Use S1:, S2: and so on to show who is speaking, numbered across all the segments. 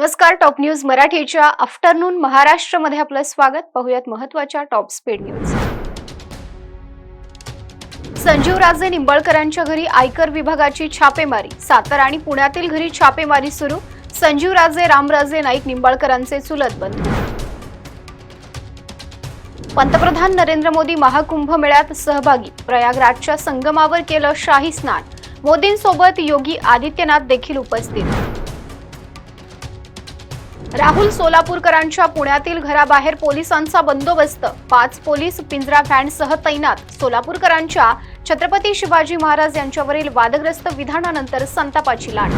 S1: नमस्कार. Top news मराठीच्या afternoon महाराष्ट्रमध्ये आपलं स्वागत. पाहूयात महत्त्वाच्या टॉप स्पीड न्यूज. संजीवराजे निंबाळकरांच्या घरी आयकर विभागाची छापेमारी. सातारा आणि पुण्यातील घरी छापेमारी सुरू. संजीवराजे रामराजे नाईक निंबाळकरांचे चुलत बंधू. पंतप्रधान नरेंद्र मोदी महाकुंभ मेळ्यात सहभागी. प्रयागराजच्या संगमावर केलं शाही स्नान. मोदींसोबत योगी आदित्यनाथ देखील उपस्थित. राहुल सोलापूरकरांच्या पुण्यातील घराबाहेर पोलिसांचा बंदोबस्त. 5 पोलीस पिंजरा व्हॅनसह तैनात. सोलापूरकरांच्या छत्रपती शिवाजी महाराज यांच्यावरील वादग्रस्त विधानानंतर संतापाची लाट.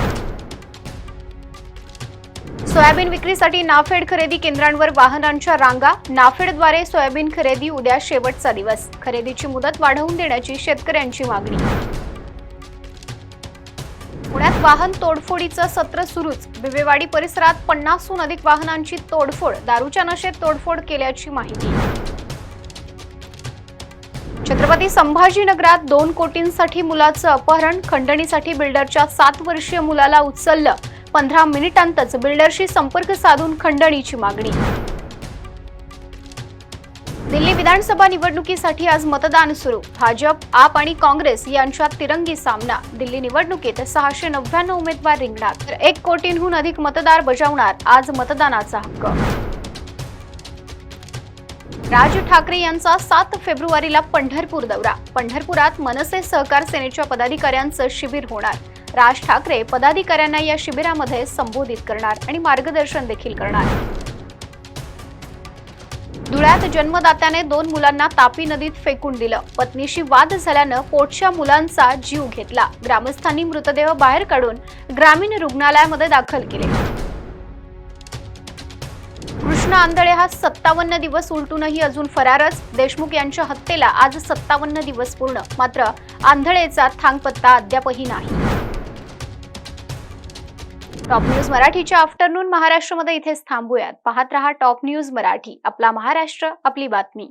S1: सोयाबीन विक्रीसाठी नाफेड खरेदी केंद्रांवर वाहनांच्या रांगा. नाफेडद्वारे सोयाबीन खरेदी उद्या शेवटचा दिवस. खरेदीची मुदत वाढवून देण्याची शेतकऱ्यांची मागणी. पुण्यात वाहन तोडफोडीचं सत्र सुरूच. बिबेवाडी परिसरात 50हून अधिक वाहनांची तोडफोड. दारूच्या नशेत तोडफोड केल्याची माहिती. छत्रपती संभाजीनगरात 2 कोटींसाठी मुलाचं अपहरण. खंडणीसाठी बिल्डरच्या 7 वर्षीय मुलाला उचललं. 15 मिनिटांतच बिल्डरशी संपर्क साधून खंडणीची मागणी. दिल्ली विधानसभा निवडणुकीसाठी आज मतदान सुरू. भाजप, आप आणि काँग्रेस यांच्यात तिरंगी सामना. दिल्ली निवडणुकीत 699 उमेदवार रिंगणार, तर 1 कोटींहून अधिक मतदार बजावणार आज मतदानाचा हक्क. राज ठाकरे यांचा 7 फेब्रुवारीला पंढरपूर दौरा. पंढरपुरात मनसे सहकार सेनेच्या पदाधिकाऱ्यांचं शिबिर होणार. राज ठाकरे पदाधिकाऱ्यांना या शिबिरामध्ये संबोधित करणार आणि मार्गदर्शन देखील करणार. धुळ्यात जन्मदात्याने 2 मुलांना तापी नदीत फेकून दिलं. पत्नीशी वाद झाल्यानं पोटच्या मुलांचा जीव घेतला. ग्रामस्थांनी मृतदेह बाहेर काढून ग्रामीण रुग्णालयामध्ये दाखल केले. कृष्ण आंधळे हा 57 दिवस उलटूनही अजून फरारच. देशमुख यांच्या हत्येला आज 57 दिवस पूर्ण. मात्र आंधळेचा थांगपत्ता अद्यापही नाही. टॉप न्यूज मराठीच्या आफ्टरनून महाराष्ट्रमध्ये इथेच थांबूयात. पाहत रहा टॉप न्यूज मराठी. आपला महाराष्ट्र, आपली बातमी.